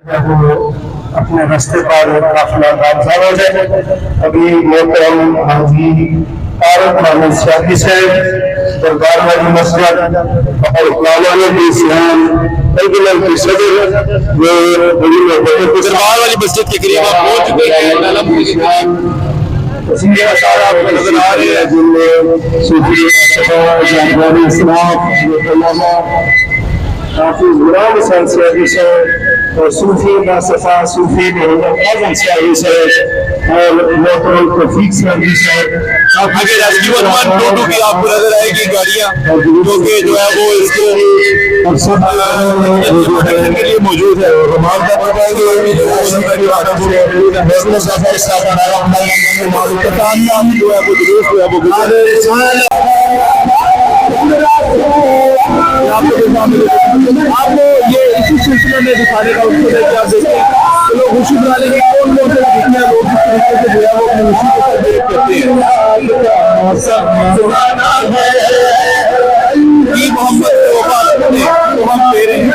وہ اپنے راستے پر قافلہ گامزن ہو جائے. ابھی محترم حاجی طارق محمد شاہی صاحب دربار والی مسجد اور مولانا سیان البلد کی صدر دربار والی مسجد کے قریب آپ پہنچ چکے ہیں. آپ کو نظر آ رہے ہیں جن میں صوفی جانواری اسلام حافظ غلام حسین سیاحی صاحب اور صوفی باصفا صوفی محمد اعظم سیاحی صاحب اور محترم توفیق سیاحی صاحب. آگے ریسکیو 112 کی آپ کو نظر آئے گی گاڑیاں جو کہ جو ہے وہ اس کے لیے موجود ہے. آپ کو یہ اسی سلسلے میں دکھانے کا اس کو آپ دیکھیں تو لوگ خوشی بنا لیں گے کون کون سے جتنے لوگ اس طریقے سے جو ہے وہ اپنی خوشی کو سیلیبریٹ کرتے ہیں. محمد سے وفا کرتے ہیں تو ہم تیرے ہیں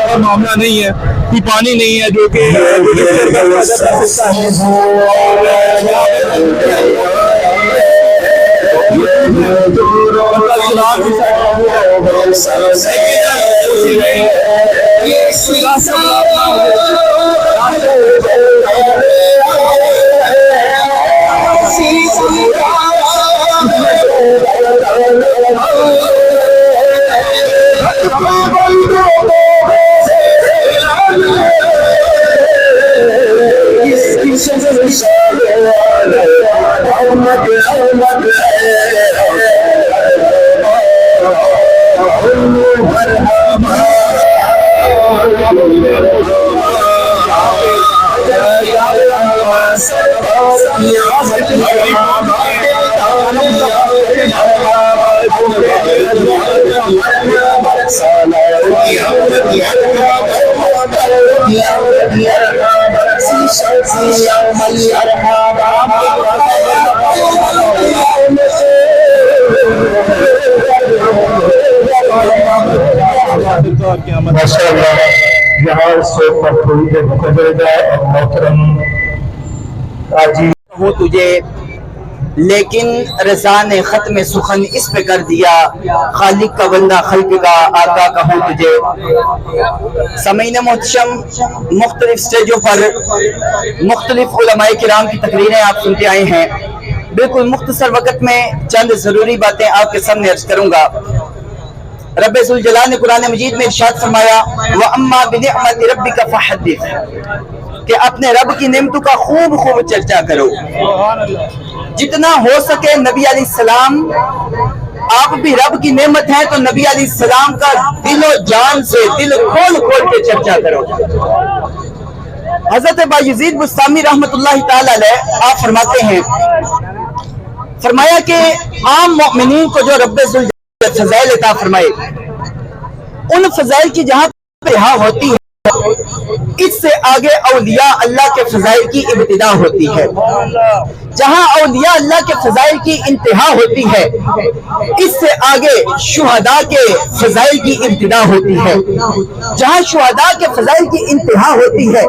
یہ معاملہ نہیں ہے, کوئی پانی نہیں ہے جو کہ یہاں سے پر تھوڑی دیر گزر جائے اور محترم قاضی ہوں تجھے لیکن رضا نے ختم سخن اس پہ کر دیا, خالق کا بندہ خلق کا آقا کہوں تجھے. سامعین محتشم, مختلف سٹیجوں پر مختلف علماء کرام کی تقریریں آپ سنتے آئے ہیں. بالکل مختصر وقت میں چند ضروری باتیں آپ کے سامنے عرض کروں گا. رب ذوالجلال نے قرآن مجید میں ارشاد فرمایا وَأَمَّا بِنِعْمَةِ رَبِّكَ فَحَدِّثْ, کہ اپنے رب کی نعمتوں کا خوب خوب چرچا کرو. جتنا ہو سکے نبی علیہ السلام, آپ بھی رب کی نعمت ہیں تو نبی علیہ السلام کا دل و جان سے دل کھول کھول کے چرچا کرو. حضرت بایزید بستامی رحمت اللہ تعالی علیہ آپ فرماتے ہیں, فرمایا کہ عام مومنین کو جو رب ذوالجلال فضائل عطا فرمائے, ان فضائل کی جہاں پہ ہاں ہوتی ہے اس سے آگے اولیاء اللہ کے فضائل کی ابتدا ہوتی ہے. جہاں اولیاء اللہ کے فضائل کی انتہا ہوتی ہے اس سے آگے شہداء کے فضائل کی ابتدا ہوتی ہے. جہاں شہداء کے فضائل کی انتہا ہوتی ہے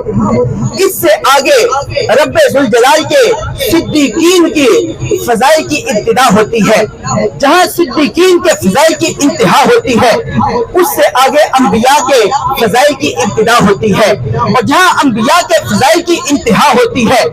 اس سے آگے رب ذوالجلال کے صدیقین کی فضائل کی ابتدا ہوتی ہے. جہاں صدیقین کے فضائل کی انتہا ہوتی ہے اس سے آگے انبیاء کے فضائل کی ابتدا ہوتی ہے. اور جہاں انبیاء کے فضائل کی انتہا ہوتی ہے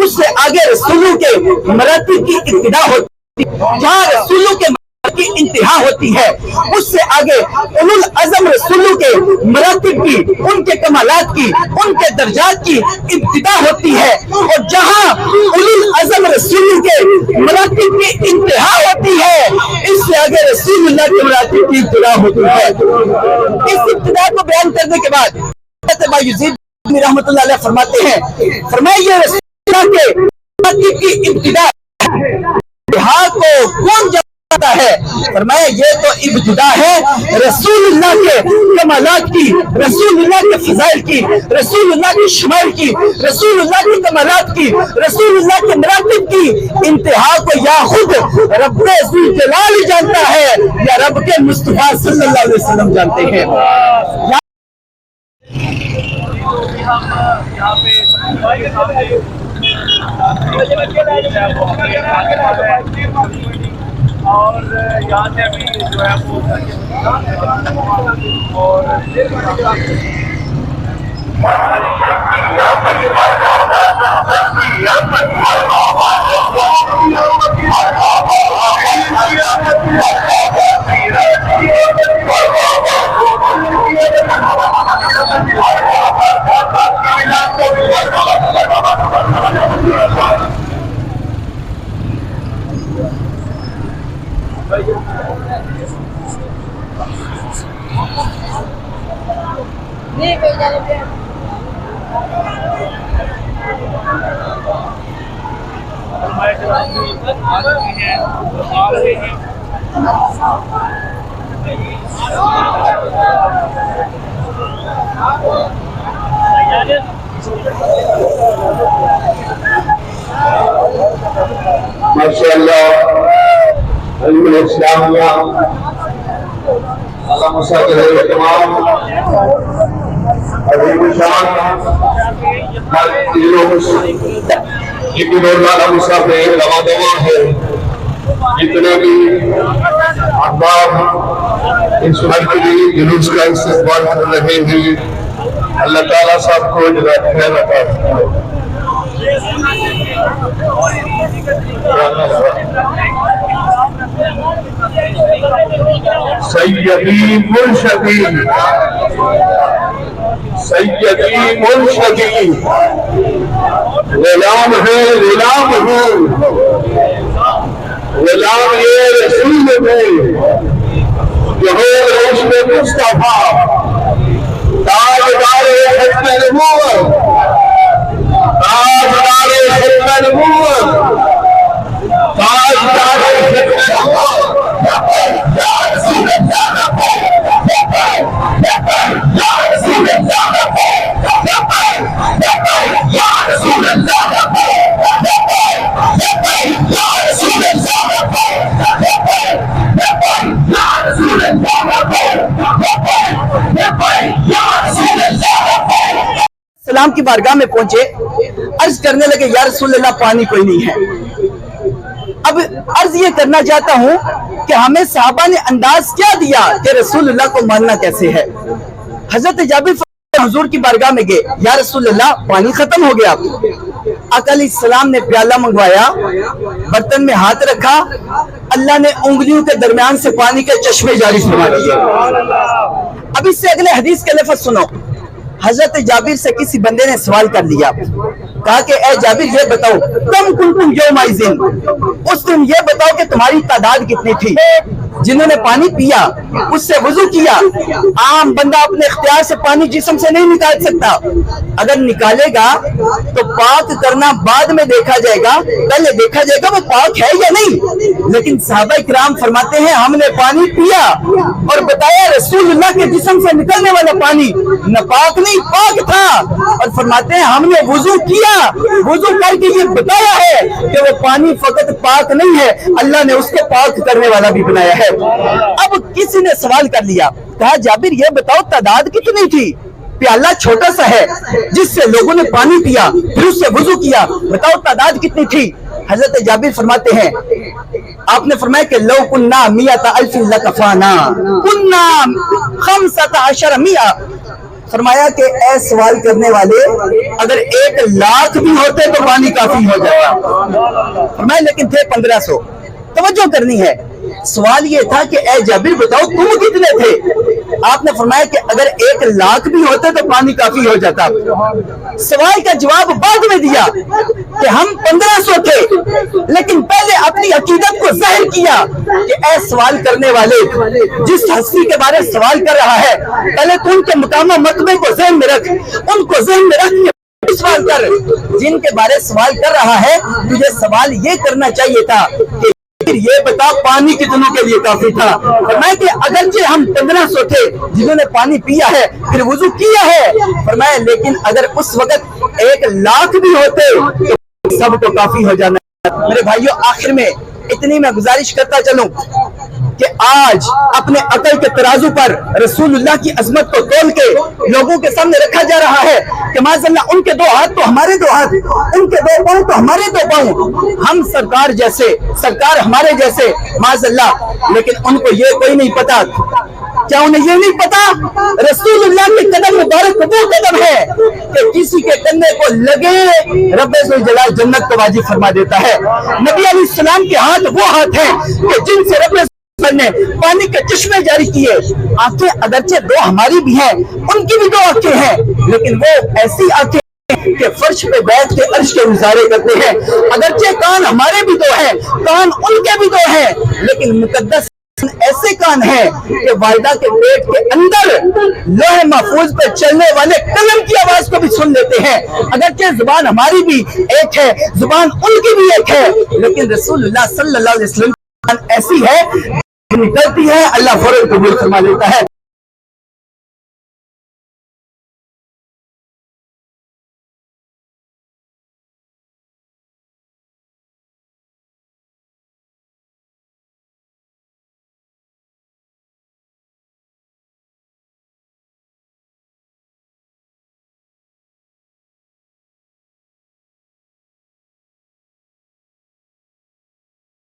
اس سے آگے رسولوں کے مراتب کی ابتدا ہوتی ہے. جہاں رسولوں کے مراتب کی इंतहा होती है, उससे आगे उलुल अज़म रसूलों के मरातिब की, उनके कमालात की, उनके दर्जात की इब्तिदा होती है। और जहां उलुल अज़म रसूलों के मरातिब की इंतहा होती है, इससे आगे रसूलुल्लाह के मरातिब की इब्तिदा होती है। इस इब्तिदा को बयान करने के बाद यजीद रहमतुल्लाह अलैह फरमाते हैं, फरमाया ये रसूलुल्लाह के मरातिब की इब्तिदा इंतहा को कौन जानता है? फरमाया ये तो इब्तिदा है रसूलुल्लाह के कमालात की, रसूलुल्लाह के फज़ाइल की, रसूलुल्लाह की शमाइल की, रसूलुल्लाह की कमालात की, रसूलुल्लाह के मरातिब की इंतहा को या खुद रब्बे ज़ुल जलाल जानता है या रब के मुस्तफा सल्लल्लाहु अलैहि वसल्लम जानते हैं। اور یہاں سے ابھی جو ہے وہ माशाअल्लाह अल्लाह इस्लामिया अल्लाह मुसाफिर तमाम अजीम शान जिक्र मुसाफिर रवादवा है, जितने भी अहबाब इस मरकज़ी जुलूस का इस्तेमाल कर रहे हैं, अल्लाह ताला सबको जज़ाए खैर अता फरमाए। सैयदी मुर्शदी सैयदी मुर्शदी गुलाम है, गुलाम हूँ, गुलाम ये रसूल है जो है रोशन मुस्तफा, ताजदार खत्म नबूवत, ताजदार खत्म नबूवत, ताजदार सलाम की बारगाह में पहुंचे, अर्ज करने लगे या रसूलल्लाह पानी कोई नहीं है। अब अर्ज ये करना चाहता हूं कि हमें सहाबा ने अंदाज क्या दिया कि रसूलल्लाह को मानना कैसे है। हजरत जाबिर हुजूर की बारगाह में गए, या रसूलल्लाह पानी खत्म हो गया। आका अलैहिस्सलाम ने प्याला मंगवाया, बर्तन में हाथ रखा, अल्लाह ने उंगलियों के दरमियान से पानी के चश्मे जारी फरमा दिए। अब इससे अगले हदीस के लफ्ज़ सुनो। हजरत जाबिर से किसी बंदे ने सवाल कर लिया, कहा कि ए जाबिर ये बताओ कम कुंतुम यौमाइज़िन, उस दिन ये बताओ कि तुम्हारी तादाद कितनी थी जिन्होंने पानी पिया, उससे वुजू किया। आम बंदा अपने इख्तियार से पानी जिस्म से नहीं निकाल सकता, अगर निकालेगा तो पाक करना बाद में देखा जाएगा, पहले देखा जाएगा वो पाक है या नहीं। लेकिन सहाबा इकराम फरमाते हैं हमने पानी पिया और बताया रसूलुल्लाह के जिस्म से निकलने वाला पानी न पाक नहीं पाक था, और फरमाते हैं हमने वुजू किया, वुजू करके ये बताया है कि वो पानी फकत पाक नहीं है, अल्लाह ने उसको पाक करने वाला भी बनाया है। अब किसी ने सवाल कर लिया, कहा जाबिर ये बताओ तादाद कितनी थी, प्याला छोटा सा है जिससे लोगों ने पानी पिया फिर उससे वुजू किया, बताओ तादाद कितनी थी। हजरत जाबिर फरमाते हैं आपने फरमाया कि लौ कुन्ना मियत अल्फिन लकफाना कुन्ना खमसत अशर मिया। फरमाया कि ऐ सवाल करने वाले अगर 1 लाख भी होते तो पानी काफी हो जाता। फरमाया लेकिन थे 1500। तवज्जो करनी है, सवाल ये था कि ए जाबिर बताओ तुम कितने थे? आपने फरमाया कि अगर 1 लाख भी होते तो पानी काफी हो जाता। सवाल का जवाब बाद में दिया कि हम 1500 थे, लेकिन पहले अपनी अकीदत को जाहिर किया कि ए सवाल करने वाले, जिस हस्ती के बारे में सवाल कर रहा है, पहले तो उनके मुकाम मतबे को ज़हन में रख, उनको ज़हन में रख के सवाल कर। जिनके बारे में सवाल कर रहा है, तुझे सवाल ये करना चाहिए था कि फिर ये बता पानी कितनों के लिए काफी था। फरमाया कि अगरचे हम 1500 थे जिन्होंने पानी पिया है, फिर वुजू किया है, फरमाया लेकिन अगर उस वक्त 1 लाख भी होते तो सबको काफी हो जाना। मेरे भाइयों, आखिर में इतनी मैं गुजारिश करता चलूं कि आज अपने अकल के तराजू पर रसूलुल्लाह की अजमत को तोल के लोगों के सामने रखा जा रहा है कि माज़अल्लाह उनके 2 हाथ तो हमारे 2 हाथ, उनके 2 पांव तो हमारे 2 पांव, हम सरकार जैसे, सरकार हमारे जैसे माज़अल्लाह, लेकिन उनको ये कोई नहीं पता। क्या उन्हें ये नहीं पता रसूलुल्लाह के कदम मुबारक वो कदम है कि किसी के कंधे को लगे रब्बे जुल जलाल जन्नत को वाजिब फरमा देता है। नबी अलैहिस्सलाम के हाथ वो हाथ हैं कि जिनसे रब्बे ने पानी के चश्मे जारी किए। आंखें अगरचे 2 हमारी भी हैं, उनकी भी 2 आंखें हैं, लेकिन वो ऐसी आंखें के फर्श पे बैठ के अर्श के गुजारे करते हैं। अगरचे कान हमारे भी 2 हैं, कान उनके भी 2 हैं, लेकिन मुकद्दस ऐसे कान हैं कि वालिदा के पेट के अंदर लोहे महफूज पर चलने वाले कलम की आवाज को भी सुन लेते हैं। अगरचे जुबान हमारी भी एक है, जुबान उनकी भी एक है, लेकिन रसूलुल्लाह सल्लल्लाहु अलैहि वसल्लम ऐसी है निकलती है, अल्लाह फौरन कबूल फरमा लेता है।